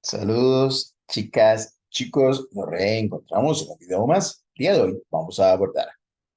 Saludos, chicas, chicos, nos reencontramos en un video más. El día de hoy vamos a abordar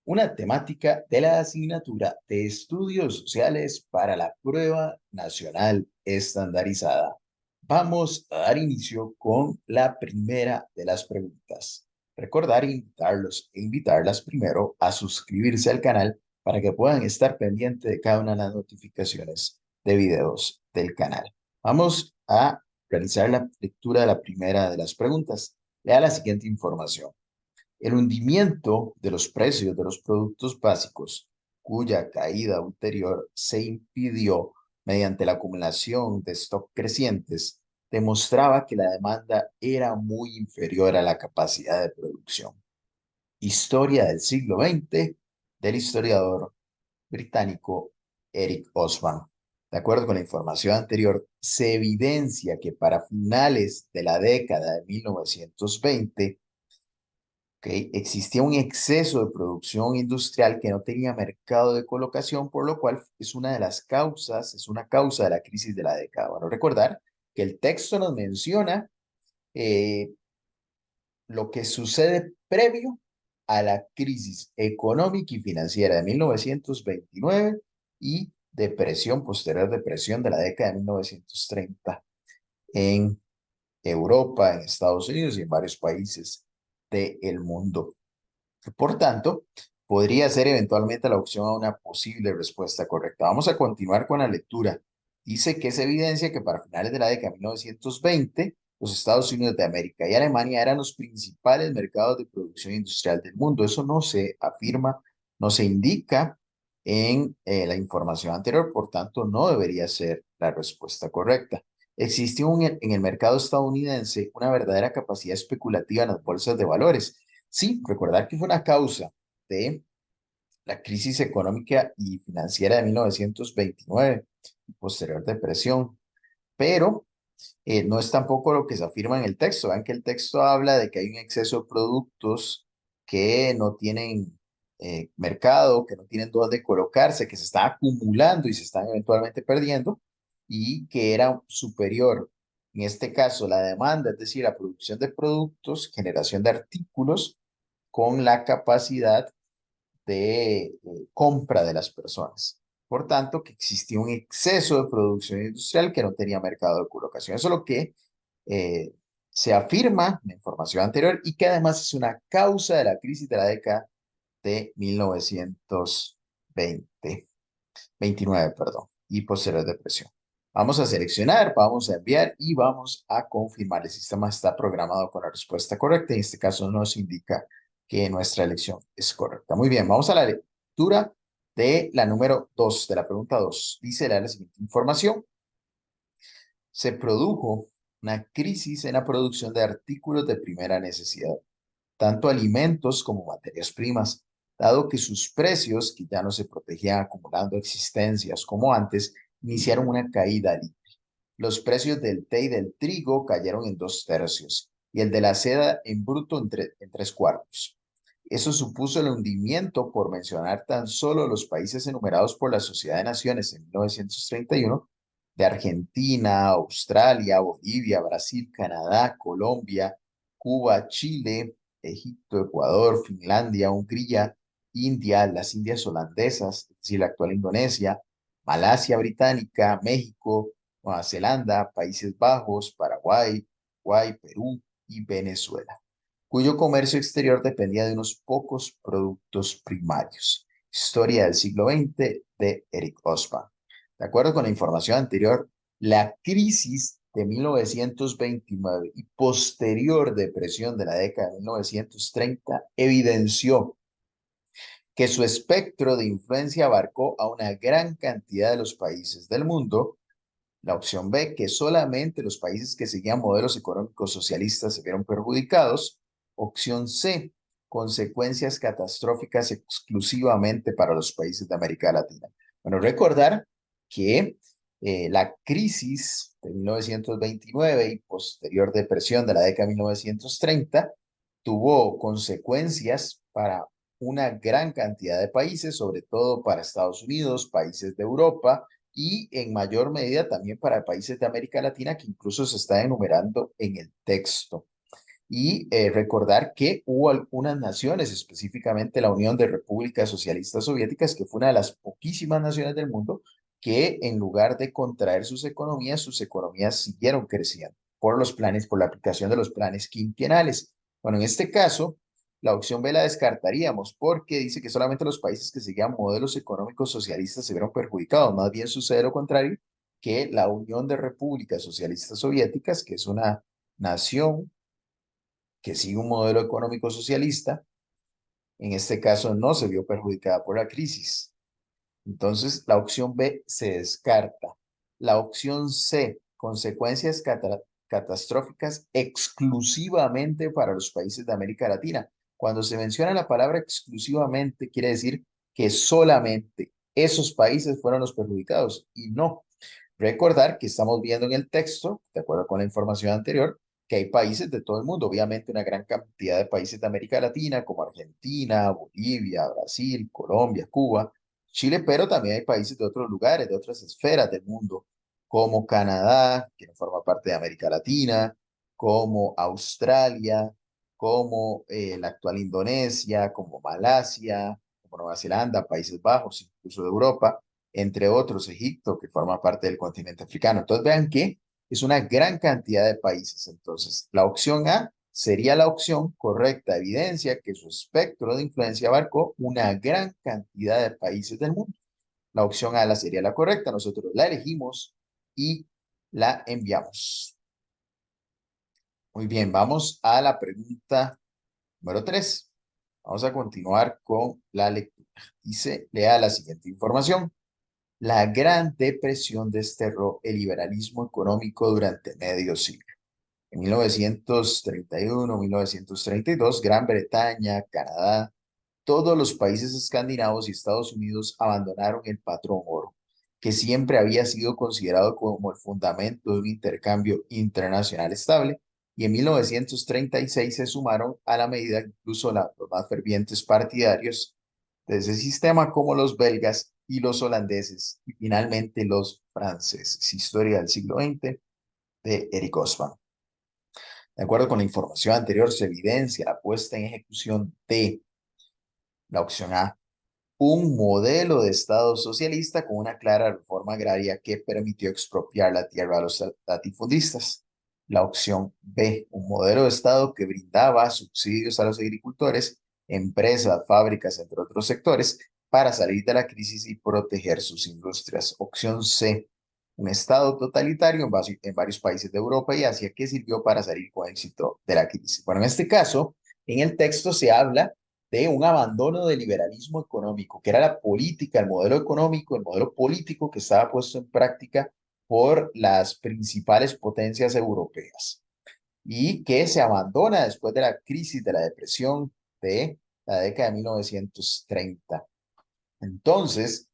una temática de la asignatura de Estudios Sociales para la Prueba Nacional Estandarizada. Vamos a dar inicio con la primera de las preguntas. Recordar e invitarlos e invitarlas primero a suscribirse al canal para que puedan estar pendientes de cada una de las notificaciones de videos del canal. Vamos a realizar la lectura de la primera de las preguntas. Lea la siguiente información. El hundimiento de los precios de los productos básicos, cuya caída ulterior se impidió mediante la acumulación de stock crecientes, demostraba que la demanda era muy inferior a la capacidad de producción. Historia del siglo XX del historiador británico Eric Hobsbawm. De acuerdo con la información anterior, se evidencia que para finales de la década de 1920, existía un exceso de producción industrial que no tenía mercado de colocación, por lo cual es una de las causas, es una causa de la crisis de la década. Bueno, recordar que el texto nos menciona eh, lo que sucede previo a la crisis económica y financiera de 1929 y depresión, posterior depresión de la década de 1930 en Europa, en Estados Unidos y en varios países del mundo. Por tanto, podría ser eventualmente la opción a una posible respuesta correcta. Vamos a continuar con la lectura. Dice que es evidencia que para finales de la década de 1920, los Estados Unidos de América y Alemania eran los principales mercados de producción industrial del mundo. Eso no se afirma, no se indica en la información anterior, por tanto, no debería ser la respuesta correcta. Existe en el mercado estadounidense una verdadera capacidad especulativa en las bolsas de valores. Sí, recordar que fue una causa de la crisis económica y financiera de 1929 y posterior depresión, pero no es tampoco lo que se afirma en el texto. Vean que el texto habla de que hay un exceso de productos que no tienen mercado, que no tienen dónde colocarse, que se están acumulando y se están eventualmente perdiendo y que era superior, en este caso, la demanda, es decir, la producción de productos, generación de artículos con la capacidad de compra de las personas. Por tanto, que existía un exceso de producción industrial que no tenía mercado de colocación. Eso es lo que eh, se afirma en la información anterior y que además es una causa de la crisis de la década de 1920, 29, perdón, y posterior depresión. Vamos a seleccionar, vamos a enviar y vamos a confirmar. El sistema está programado con la respuesta correcta. En este caso nos indica que nuestra elección es correcta. Muy bien, vamos a la lectura de la número 2, de la pregunta 2. Dice la siguiente información. Se produjo una crisis en la producción de artículos de primera necesidad, tanto alimentos como materias primas, dado que sus precios, que ya no se protegían acumulando existencias como antes, iniciaron una caída libre. Los precios del té y del trigo cayeron en 2/3 y el de la seda en bruto en 3/4. Eso supuso el hundimiento, por mencionar tan solo los países enumerados por la Sociedad de Naciones en 1931, de Argentina, Australia, Bolivia, Brasil, Canadá, Colombia, Cuba, Chile, Egipto, Ecuador, Finlandia, Hungría, India, las Indias holandesas, es decir, la actual Indonesia, Malasia británica, México, Nueva Zelanda, Países Bajos, Paraguay, Uruguay, Perú y Venezuela, cuyo comercio exterior dependía de unos pocos productos primarios. Historia del siglo XX de Eric Hobsbawm. De acuerdo con la información anterior, la crisis de 1929 y posterior depresión de la década de 1930 evidenció que su espectro de influencia abarcó a una gran cantidad de los países del mundo. La opción B, que solamente los países que seguían modelos económicos socialistas se vieron perjudicados. Opción C, consecuencias catastróficas exclusivamente para los países de América Latina. Bueno, recordar que la crisis de 1929 y posterior depresión de la década de 1930 tuvo consecuencias para una gran cantidad de países, sobre todo para Estados Unidos, países de Europa y en mayor medida también para países de América Latina que incluso se está enumerando en el texto. Y recordar que hubo algunas naciones, específicamente la Unión de Repúblicas Socialistas Soviéticas, que fue una de las poquísimas naciones del mundo que en lugar de contraer sus economías siguieron creciendo por los planes, por la aplicación de los planes quinquenales. Bueno, en este caso, la opción B la descartaríamos porque dice que solamente los países que seguían modelos económicos socialistas se vieron perjudicados. Más bien sucede lo contrario, que la Unión de Repúblicas Socialistas Soviéticas, que es una nación que sigue un modelo económico socialista, en este caso no se vio perjudicada por la crisis. Entonces, la opción B se descarta. La opción C, consecuencias catastróficas exclusivamente para los países de América Latina. Cuando se menciona la palabra exclusivamente, quiere decir que solamente esos países fueron los perjudicados y no. Recordar que estamos viendo en el texto, de acuerdo con la información anterior, que hay países de todo el mundo, obviamente una gran cantidad de países de América Latina, como Argentina, Bolivia, Brasil, Colombia, Cuba, Chile, pero también hay países de otros lugares, de otras esferas del mundo, como Canadá, que no forma parte de América Latina, como Australia, como la actual Indonesia, como Malasia, como Nueva Zelanda, Países Bajos, incluso de Europa, entre otros, Egipto, que forma parte del continente africano. Entonces vean que es una gran cantidad de países. Entonces, la opción A sería la opción correcta, evidencia que su espectro de influencia abarcó una gran cantidad de países del mundo. La opción A la sería la correcta, nosotros la elegimos y la enviamos. Muy bien, vamos a la pregunta número 3. Vamos a continuar con la lectura. Dice, lea la siguiente información. La Gran Depresión desterró el liberalismo económico durante medio siglo. En 1931, 1932, Gran Bretaña, Canadá, todos los países escandinavos y Estados Unidos abandonaron el patrón oro, que siempre había sido considerado como el fundamento de un intercambio internacional estable, y en 1936 se sumaron a la medida incluso los más fervientes partidarios de ese sistema como los belgas y los holandeses, y finalmente los franceses. Historia del siglo XX de Eric Osman. De acuerdo con la información anterior, se evidencia la puesta en ejecución de la opción A, un modelo de Estado socialista con una clara reforma agraria que permitió expropiar la tierra a los latifundistas. La opción B, un modelo de Estado que brindaba subsidios a los agricultores, empresas, fábricas, entre otros sectores, para salir de la crisis y proteger sus industrias. Opción C, un Estado totalitario en varios países de Europa y Asia que sirvió para salir con éxito de la crisis. Bueno, en este caso, en el texto se habla de un abandono del liberalismo económico, que era la política, el modelo económico, el modelo político que estaba puesto en práctica por las principales potencias europeas y que se abandona después de la crisis de la depresión de la década de 1930. Entonces,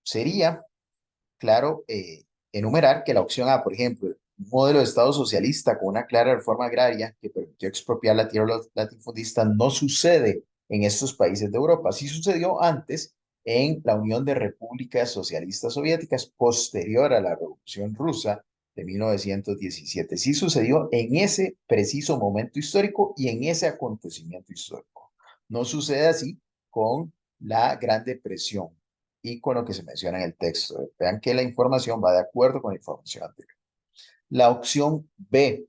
sería claro, enumerar que la opción A, por ejemplo, un modelo de Estado socialista con una clara reforma agraria que permitió expropiar la tierra a los latifundistas no sucede en estos países de Europa. Sí sucedió antes en la Unión de Repúblicas Socialistas Soviéticas, posterior a la Revolución Rusa de 1917. Sí sucedió en ese preciso momento histórico y en ese acontecimiento histórico. No sucede así con la Gran Depresión y con lo que se menciona en el texto. Vean que la información va de acuerdo con la información anterior. La opción B,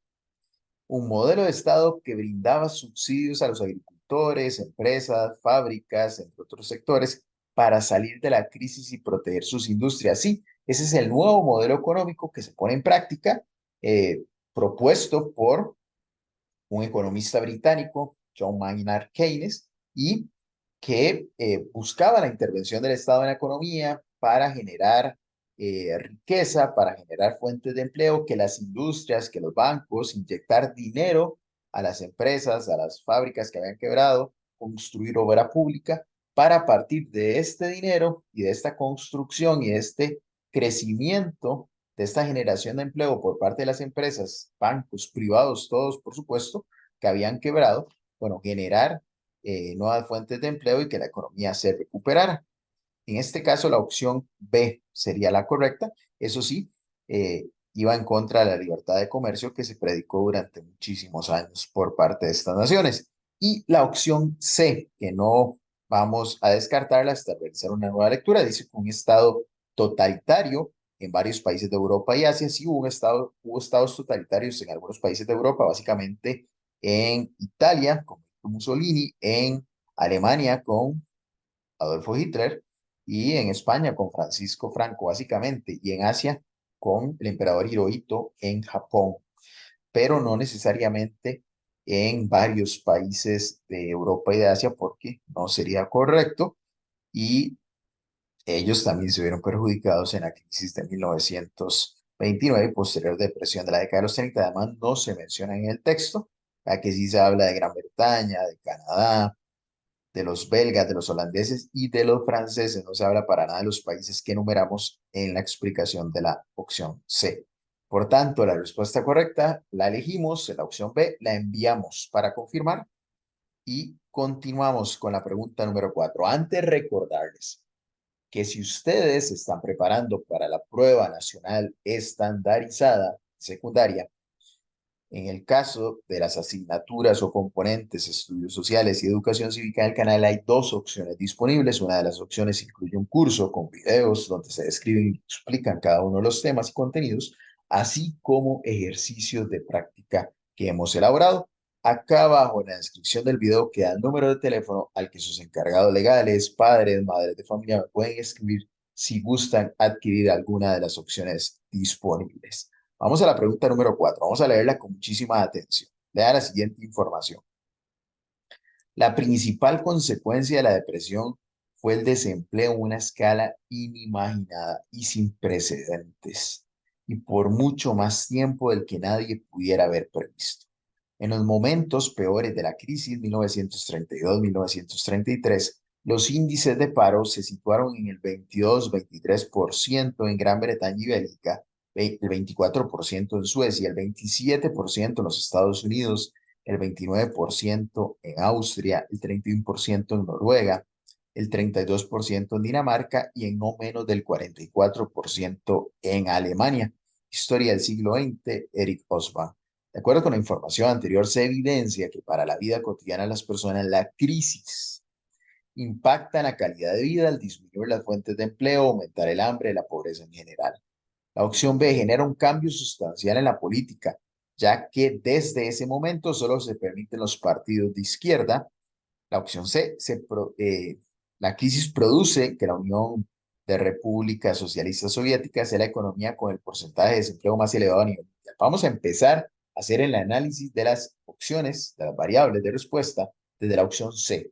un modelo de Estado que brindaba subsidios a los agricultores, empresas, fábricas, entre otros sectores, para salir de la crisis y proteger sus industrias. Sí, ese es el nuevo modelo económico que se pone en práctica, propuesto por un economista británico, John Maynard Keynes, y que buscaba la intervención del Estado en la economía para generar riqueza, para generar fuentes de empleo, que las industrias, que los bancos, inyectar dinero a las empresas, a las fábricas que habían quebrado, construir obra pública, para a partir de este dinero y de esta construcción y de este crecimiento, de esta generación de empleo por parte de las empresas, bancos, privados, todos, por supuesto, que habían quebrado, bueno, generar nuevas fuentes de empleo y que la economía se recuperara. En este caso, la opción B sería la correcta. Eso sí, iba en contra de la libertad de comercio que se predicó durante muchísimos años por parte de estas naciones. Y la opción C, que no vamos a descartarla hasta realizar una nueva lectura, dice que un estado totalitario en varios países de Europa y Asia. Sí hubo estados totalitarios en algunos países de Europa, básicamente en Italia con Mussolini, en Alemania con Adolfo Hitler, y en España con Francisco Franco, básicamente, y en Asia con el emperador Hirohito en Japón, pero no necesariamente en varios países de Europa y de Asia, porque no sería correcto, y ellos también se vieron perjudicados en la crisis de 1929 y posterior depresión de la década de los 30. Además, no se menciona en el texto, aquí sí se habla de Gran Bretaña, de Canadá, de los belgas, de los holandeses y de los franceses. No se habla para nada de los países que enumeramos en la explicación de la opción C. Por tanto, la respuesta correcta la elegimos, la opción B, la enviamos para confirmar y continuamos con la pregunta número 4. Antes recordarles que si ustedes se están preparando para la prueba nacional estandarizada secundaria, en el caso de las asignaturas o componentes, estudios sociales y educación cívica en el canal, hay dos opciones disponibles. Una de las opciones incluye un curso con videos donde se describen y explican cada uno de los temas y contenidos, así como ejercicios de práctica que hemos elaborado. Acá abajo en la descripción del video queda el número de teléfono al que sus encargados legales, padres, madres de familia me pueden escribir si gustan adquirir alguna de las opciones disponibles. Vamos a la pregunta número 4. Vamos a leerla con muchísima atención. Lea la siguiente información. La principal consecuencia de la depresión fue el desempleo en una escala inimaginada y sin precedentes, y por mucho más tiempo del que nadie pudiera haber previsto. En los momentos peores de la crisis 1932-1933, los índices de paro se situaron en el 22-23% en Gran Bretaña y Bélgica, el 24% en Suecia, el 27% en los Estados Unidos, el 29% en Austria, el 31% en Noruega, el 32% en Dinamarca y en no menos del 44% en Alemania. Historia del siglo XX, Eric Hobsbawm. De acuerdo con la información anterior, se evidencia que para la vida cotidiana de las personas, la crisis impacta en la calidad de vida al disminuir las fuentes de empleo, aumentar el hambre y la pobreza en general. La opción B genera un cambio sustancial en la política, ya que desde ese momento solo se permiten los partidos de izquierda. La opción C, la crisis produce que la Unión de Repúblicas Socialistas Soviéticas sea la economía con el porcentaje de desempleo más elevado a nivel mundial. Vamos a empezar a hacer el análisis de las opciones, de las variables de respuesta, desde la opción C.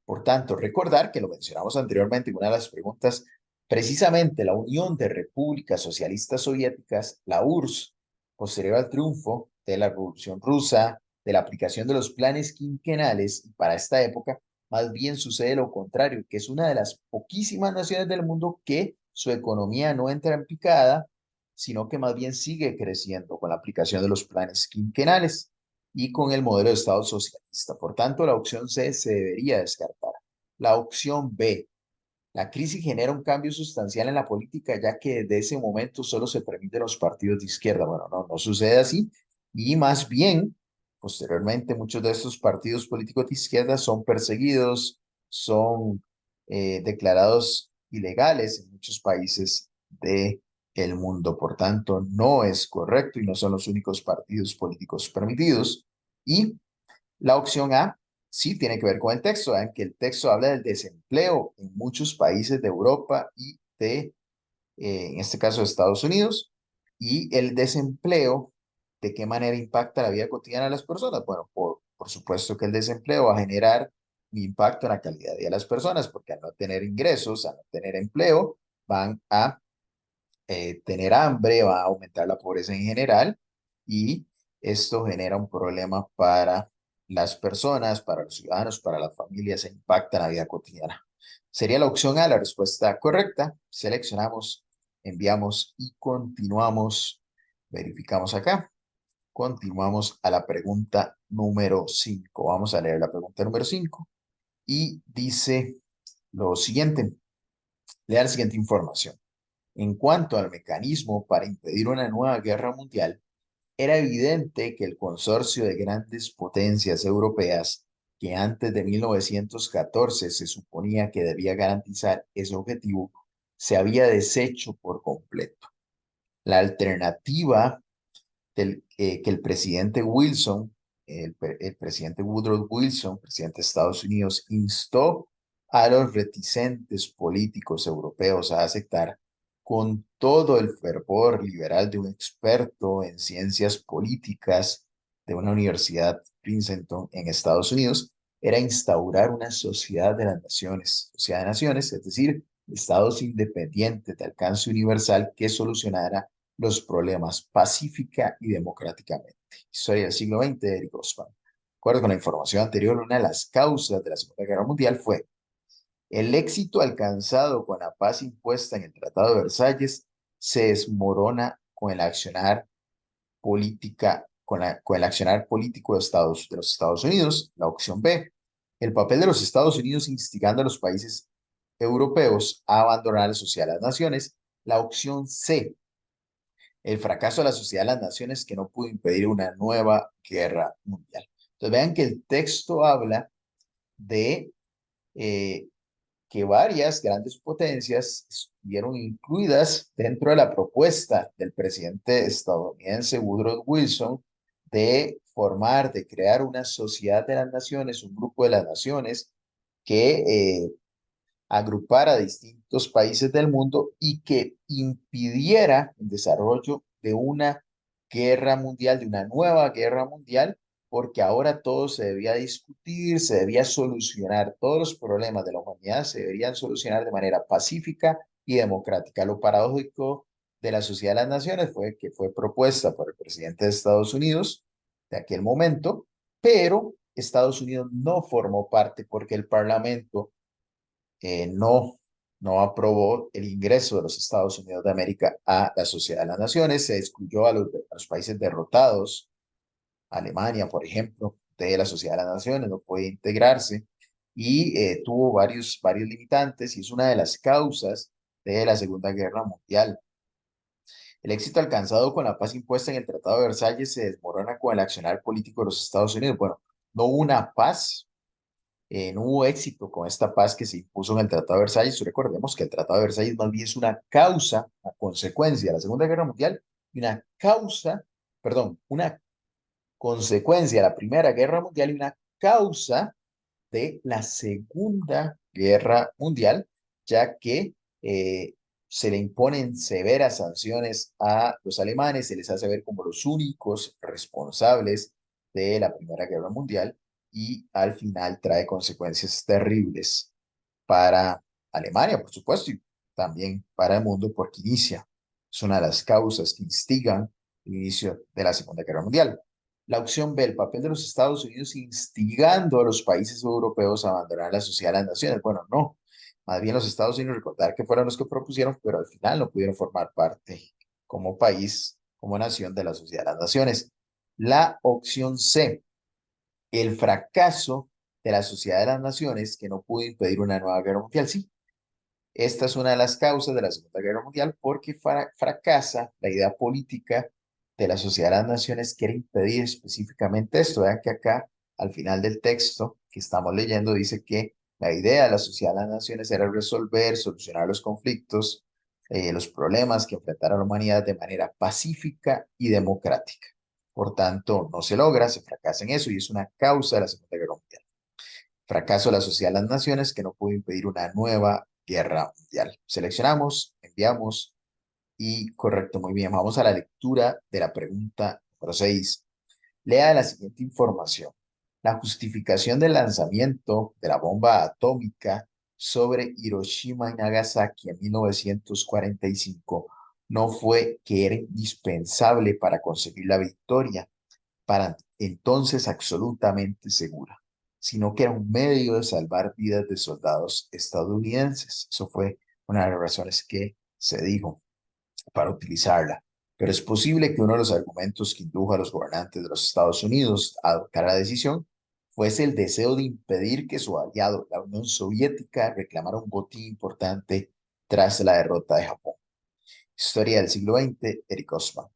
Por tanto, recordar que lo mencionamos anteriormente en una de las preguntas, precisamente la Unión de Repúblicas Socialistas Soviéticas, la URSS, posterior al triunfo de la Revolución Rusa, de la aplicación de los planes quinquenales, y para esta época, más bien sucede lo contrario, que es una de las poquísimas naciones del mundo que su economía no entra en picada, sino que más bien sigue creciendo con la aplicación de los planes quinquenales y con el modelo de Estado socialista. Por tanto, la opción C se debería descartar. La opción B, la crisis genera un cambio sustancial en la política, ya que desde ese momento solo se permiten los partidos de izquierda. Bueno, no sucede así. Y más bien, posteriormente, muchos de estos partidos políticos de izquierda son perseguidos, son declarados ilegales en muchos países del mundo. Por tanto, no es correcto y no son los únicos partidos políticos permitidos. Y la opción A sí tiene que ver con el texto, en que el texto habla del desempleo en muchos países de Europa y en este caso, de Estados Unidos. Y el desempleo, ¿de qué manera impacta la vida cotidiana de las personas? Bueno, por supuesto que el desempleo va a generar un impacto en la calidad de vida de las personas, porque al no tener ingresos, al no tener empleo, van a tener hambre, va a aumentar la pobreza en general y esto genera un problema para las personas, para los ciudadanos, para las familias e impacta en la vida cotidiana. Sería la opción A, la respuesta correcta. Seleccionamos, enviamos y continuamos. Verificamos acá. Continuamos a la pregunta número 5. Vamos a leer la pregunta número 5 y dice lo siguiente. Lea la siguiente información. En cuanto al mecanismo para impedir una nueva guerra mundial, era evidente que el consorcio de grandes potencias europeas, que antes de 1914 se suponía que debía garantizar ese objetivo, se había deshecho por completo. La alternativa que el presidente Wilson, el presidente Woodrow Wilson, presidente de Estados Unidos, instó a los reticentes políticos europeos a aceptar con todo el fervor liberal de un experto en ciencias políticas de una universidad Princeton en Estados Unidos, era instaurar una sociedad de naciones, es decir, estados independientes de alcance universal que solucionara los problemas pacífica y democráticamente. Historia del siglo XX de Eric Hobsbawm. De acuerdo con la información anterior, una de las causas de la Segunda Guerra Mundial fue el éxito alcanzado con la paz impuesta en el Tratado de Versalles se desmorona con el accionar con el accionar político de los Estados Unidos. La opción B, el papel de los Estados Unidos instigando a los países europeos a abandonar la sociedad de las naciones. La opción C, el fracaso de la Sociedad de las Naciones que no pudo impedir una nueva guerra mundial. Entonces vean que el texto habla de eh, que varias grandes potencias estuvieron incluidas dentro de la propuesta del presidente estadounidense Woodrow Wilson de formar, de crear una sociedad de las naciones, un grupo de las naciones que agrupar a distintos países del mundo y que impidiera el desarrollo de una guerra mundial, de una nueva guerra mundial, porque ahora todo se debía discutir, se debía solucionar, todos los problemas de la humanidad se deberían solucionar de manera pacífica y democrática. Lo paradójico de la Sociedad de las Naciones fue que fue propuesta por el presidente de Estados Unidos de aquel momento, pero Estados Unidos no formó parte porque el Parlamento no aprobó el ingreso de los Estados Unidos de América a la Sociedad de las Naciones, se excluyó a los países derrotados, Alemania, por ejemplo, de la Sociedad de las Naciones, no puede integrarse y tuvo varios limitantes y es una de las causas de la Segunda Guerra Mundial. El éxito alcanzado con la paz impuesta en el Tratado de Versalles se desmorona con el accionar político de los Estados Unidos. Bueno, no hubo una paz, no hubo éxito con esta paz que se impuso en el Tratado de Versalles. Recordemos que el Tratado de Versalles más bien es una causa, una consecuencia de la Segunda Guerra Mundial y una causa, perdón, una consecuencia de la Primera Guerra Mundial y una causa de la Segunda Guerra Mundial, ya que se le imponen severas sanciones a los alemanes, se les hace ver como los únicos responsables de la Primera Guerra Mundial y al final trae consecuencias terribles para Alemania, por supuesto, y también para el mundo porque inicia. Es una de las causas que instigan el inicio de la Segunda Guerra Mundial. La opción B, el papel de los Estados Unidos instigando a los países europeos a abandonar la Sociedad de las Naciones. Bueno, no. Más bien los Estados Unidos recordar que fueron los que propusieron, pero al final no pudieron formar parte como país, como nación de la Sociedad de las Naciones. La opción C, el fracaso de la Sociedad de las Naciones que no pudo impedir una nueva guerra mundial. Sí, esta es una de las causas de la Segunda Guerra Mundial porque fracasa la idea política de la Sociedad de las Naciones que era impedir específicamente esto. Vean que acá, al final del texto que estamos leyendo, dice que la idea de la Sociedad de las Naciones era resolver, solucionar los conflictos, los problemas que enfrentara la humanidad de manera pacífica y democrática. Por tanto, no se logra, se fracasa en eso y es una causa de la Segunda Guerra Mundial. Fracaso de la Sociedad de las Naciones que no pudo impedir una nueva guerra mundial. Seleccionamos, enviamos y correcto, muy bien. Vamos a la lectura de la pregunta número 6. Lea la siguiente información. La justificación del lanzamiento de la bomba atómica sobre Hiroshima y Nagasaki en 1945 no fue que era indispensable para conseguir la victoria, para entonces absolutamente segura, sino que era un medio de salvar vidas de soldados estadounidenses. Eso fue una de las razones que se dijo para utilizarla. Pero es posible que uno de los argumentos que indujo a los gobernantes de los Estados Unidos a adoptar la decisión fuese el deseo de impedir que su aliado, la Unión Soviética, reclamara un botín importante tras la derrota de Japón. Historia del siglo XX, Eric Osman.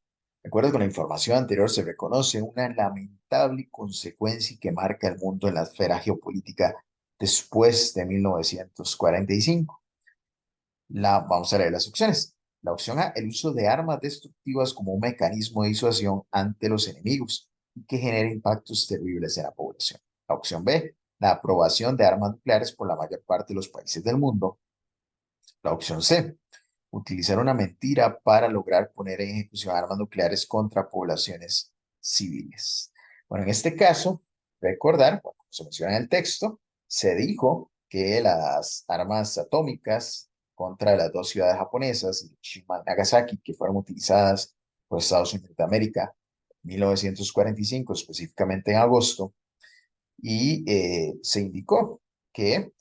De acuerdo con la información anterior, se reconoce una lamentable consecuencia que marca el mundo en la esfera geopolítica después de 1945. Vamos a leer las opciones. La opción A, el uso de armas destructivas como un mecanismo de disuasión ante los enemigos y que genera impactos terribles en la población. La opción B, la aprobación de armas nucleares por la mayor parte de los países del mundo. La opción C, utilizar una mentira para lograr poner en ejecución armas nucleares contra poblaciones civiles. Bueno, en este caso, recordar, bueno, como se menciona en el texto, se dijo que las armas atómicas contra las dos ciudades japonesas, Hiroshima y Nagasaki, que fueron utilizadas por Estados Unidos de América en 1945, específicamente en agosto, y se indicó que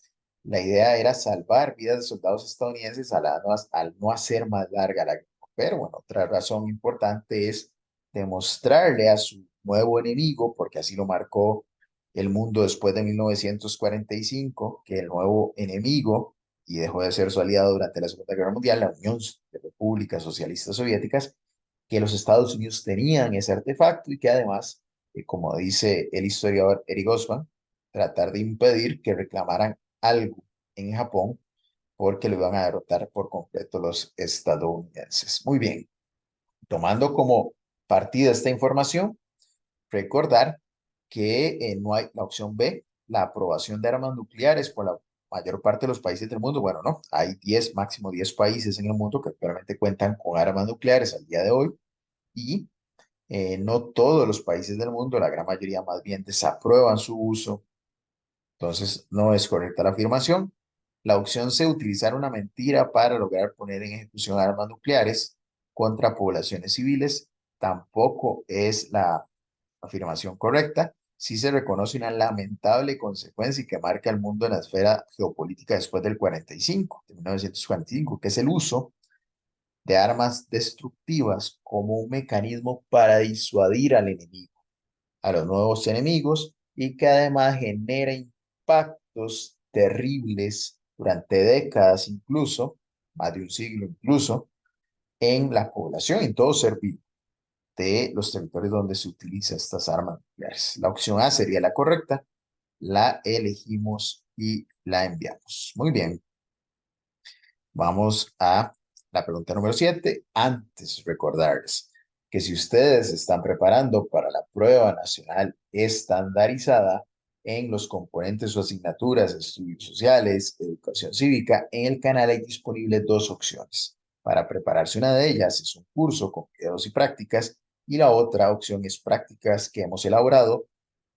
la idea era salvar vidas de soldados estadounidenses al no hacer más larga la guerra. Pero bueno, otra razón importante es demostrarle a su nuevo enemigo, porque así lo marcó el mundo después de 1945, que el nuevo enemigo, y dejó de ser su aliado durante la Segunda Guerra Mundial, la Unión de Repúblicas Socialistas Soviéticas, que los Estados Unidos tenían ese artefacto y que además, como dice el historiador Eric Osman, tratar de impedir que reclamaran algo en Japón porque lo iban a derrotar por completo los estadounidenses. Muy bien, tomando como partida esta información, recordar que no hay la opción B, la aprobación de armas nucleares por la mayor parte de los países del mundo. Bueno, no, hay 10, máximo 10 países en el mundo que actualmente cuentan con armas nucleares al día de hoy y no todos los países del mundo, la gran mayoría más bien desaprueban su uso. Entonces, no es correcta la afirmación. La opción C, utilizar una mentira para lograr poner en ejecución armas nucleares contra poblaciones civiles, tampoco es la afirmación correcta. Sí se reconoce una lamentable consecuencia y que marca el mundo en la esfera geopolítica después del 45, de 1945, que es el uso de armas destructivas como un mecanismo para disuadir al enemigo, a los nuevos enemigos y que además genera impactos terribles durante décadas incluso, más de un siglo incluso, en la población, en todo ser vivo de los territorios donde se utilizan estas armas nucleares. La opción A sería la correcta, la elegimos y la enviamos. Muy bien, vamos a la pregunta número 7. Antes, recordarles que si ustedes se están preparando para la prueba nacional estandarizada en los componentes o asignaturas de estudios sociales, educación cívica, en el canal hay disponibles dos opciones. Para prepararse, una de ellas es un curso con videos y prácticas y la otra opción es prácticas que hemos elaborado,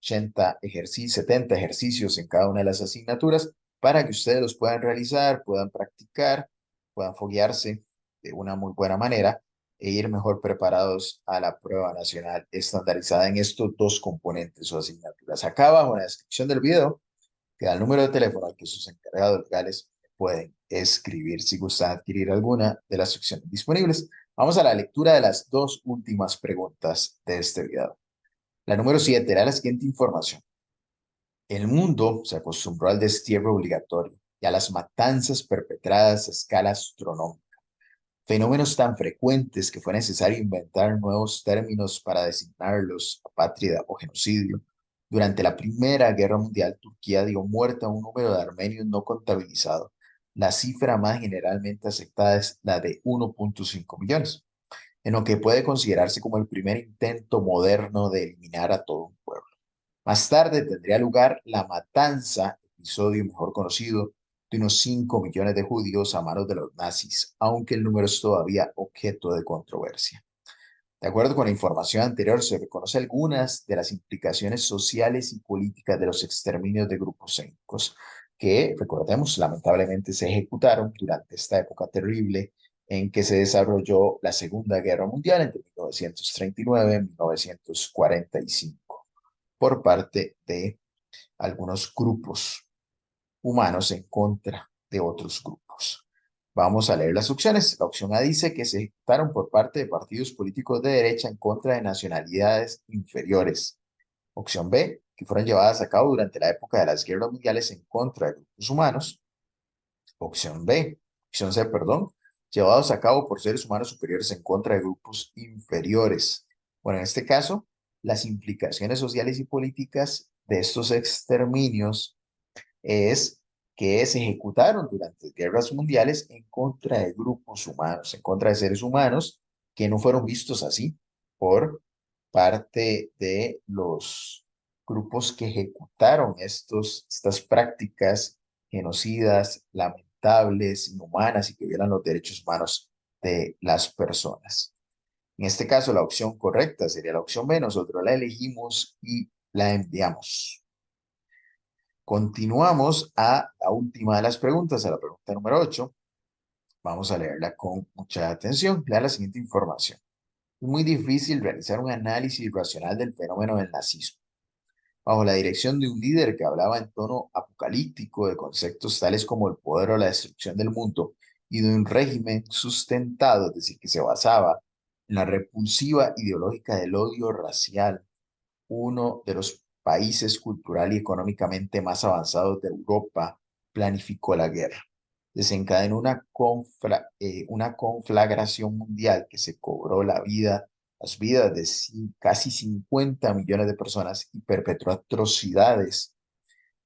80 ejercicios, 70 ejercicios en cada una de las asignaturas para que ustedes los puedan realizar, puedan practicar, puedan foguearse de una muy buena manera e ir mejor preparados a la prueba nacional estandarizada en estos dos componentes o asignaturas. Acá abajo en la descripción del video queda el número de teléfono al que sus encargados legales pueden escribir si gustan adquirir alguna de las secciones disponibles. Vamos a la lectura de las dos últimas preguntas de este video. La número 7 era la siguiente información. El mundo se acostumbró al destierro obligatorio y a las matanzas perpetradas a escala astronómica, fenómenos tan frecuentes que fue necesario inventar nuevos términos para designarlos, apátrida o genocidio. Durante la Primera Guerra Mundial, Turquía dio muerte a un número de armenios no contabilizado. La cifra más generalmente aceptada es la de 1,5 millones, en lo que puede considerarse como el primer intento moderno de eliminar a todo un pueblo. Más tarde tendría lugar la matanza, episodio mejor conocido, de unos 5 millones de judíos a manos de los nazis, aunque el número es todavía objeto de controversia. De acuerdo con la información anterior, se reconoce algunas de las implicaciones sociales y políticas de los exterminios de grupos étnicos que, recordemos, lamentablemente se ejecutaron durante esta época terrible en que se desarrolló la Segunda Guerra Mundial entre 1939 y 1945 por parte de algunos grupos humanos en contra de otros grupos. Vamos a leer las opciones. La opción A dice que se ejecutaron por parte de partidos políticos de derecha en contra de nacionalidades inferiores. Opción B, que fueron llevadas a cabo durante la época de las guerras mundiales en contra de grupos humanos. Opción B, opción C, perdón, llevados a cabo por seres humanos superiores en contra de grupos inferiores. Bueno, en este caso, las implicaciones sociales y políticas de estos exterminios es que se ejecutaron durante guerras mundiales en contra de grupos humanos, en contra de seres humanos que no fueron vistos así por parte de los grupos que ejecutaron estas prácticas genocidas, lamentables, inhumanas y que violan los derechos humanos de las personas. En este caso, la opción correcta sería la opción B. Nosotros la elegimos y la enviamos. Continuamos a la última de las preguntas, a la pregunta número 8. Vamos a leerla con mucha atención. Lea la siguiente información. Es muy difícil realizar un análisis racional del fenómeno del nazismo. Bajo la dirección de un líder que hablaba en tono apocalíptico de conceptos tales como el poder o la destrucción del mundo y de un régimen sustentado, es decir, que se basaba en la repulsiva ideológica del odio racial, uno de los países cultural y económicamente más avanzados de Europa, planificó la guerra. Desencadenó una conflagración mundial que se cobró las vidas de casi 50 millones de personas y perpetró atrocidades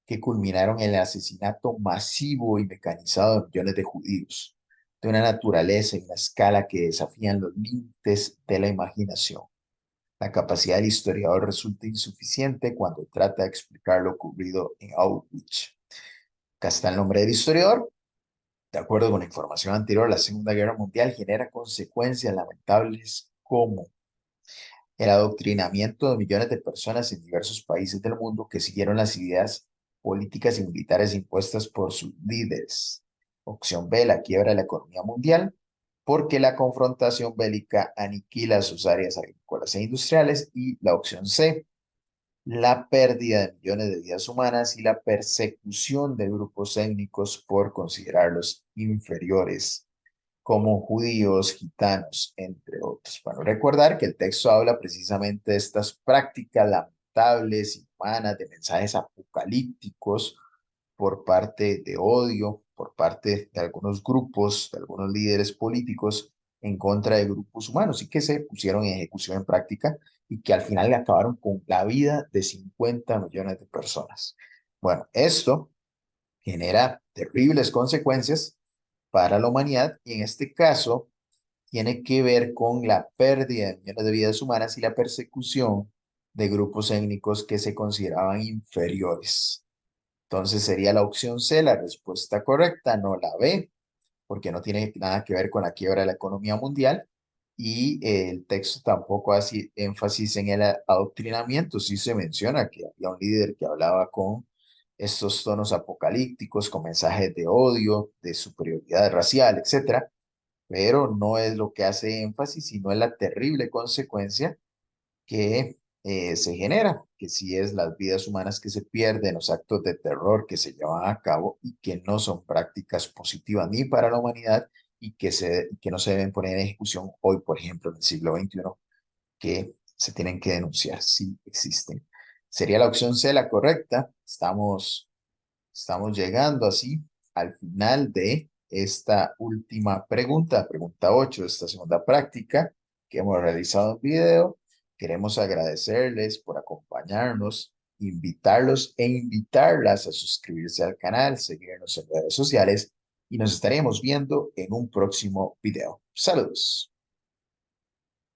que culminaron en el asesinato masivo y mecanizado de millones de judíos, de una naturaleza y una escala que desafían los límites de la imaginación. La capacidad del historiador resulta insuficiente cuando trata de explicar lo ocurrido en Auschwitz. Acá está el nombre del historiador. De acuerdo con la información anterior, la Segunda Guerra Mundial genera consecuencias lamentables como el adoctrinamiento de millones de personas en diversos países del mundo que siguieron las ideas políticas y militares impuestas por sus líderes. Opción B, la quiebra de la economía mundial, porque la confrontación bélica aniquila sus áreas agrícolas e industriales. Y la opción C, la pérdida de millones de vidas humanas y la persecución de grupos étnicos por considerarlos inferiores como judíos, gitanos, entre otros. Bueno, recordar que el texto habla precisamente de estas prácticas lamentables, inhumanas, de mensajes apocalípticos por parte de odio, por parte de algunos grupos, de algunos líderes políticos en contra de grupos humanos y que se pusieron en ejecución en práctica y que al final acabaron con la vida de 50 millones de personas. Bueno, esto genera terribles consecuencias para la humanidad y en este caso tiene que ver con la pérdida de millones de vidas humanas y la persecución de grupos étnicos que se consideraban inferiores. Entonces sería la opción C la respuesta correcta, no la B, porque no tiene nada que ver con la quiebra de la economía mundial y el texto tampoco hace énfasis en el adoctrinamiento. Sí se menciona que había un líder que hablaba con estos tonos apocalípticos, con mensajes de odio, de superioridad racial, etcétera, pero no es lo que hace énfasis, sino en la terrible consecuencia que se genera, que sí es las vidas humanas que se pierden, los actos de terror que se llevan a cabo y que no son prácticas positivas ni para la humanidad y que no se deben poner en ejecución hoy, por ejemplo, en el siglo XXI, que se tienen que denunciar si existen. Sería la opción C la correcta. Estamos llegando así al final de esta última pregunta, pregunta 8 de esta segunda práctica que hemos realizado en video. Queremos agradecerles por acompañarnos, invitarlos e invitarlas a suscribirse al canal, seguirnos en redes sociales y nos estaremos viendo en un próximo video. Saludos.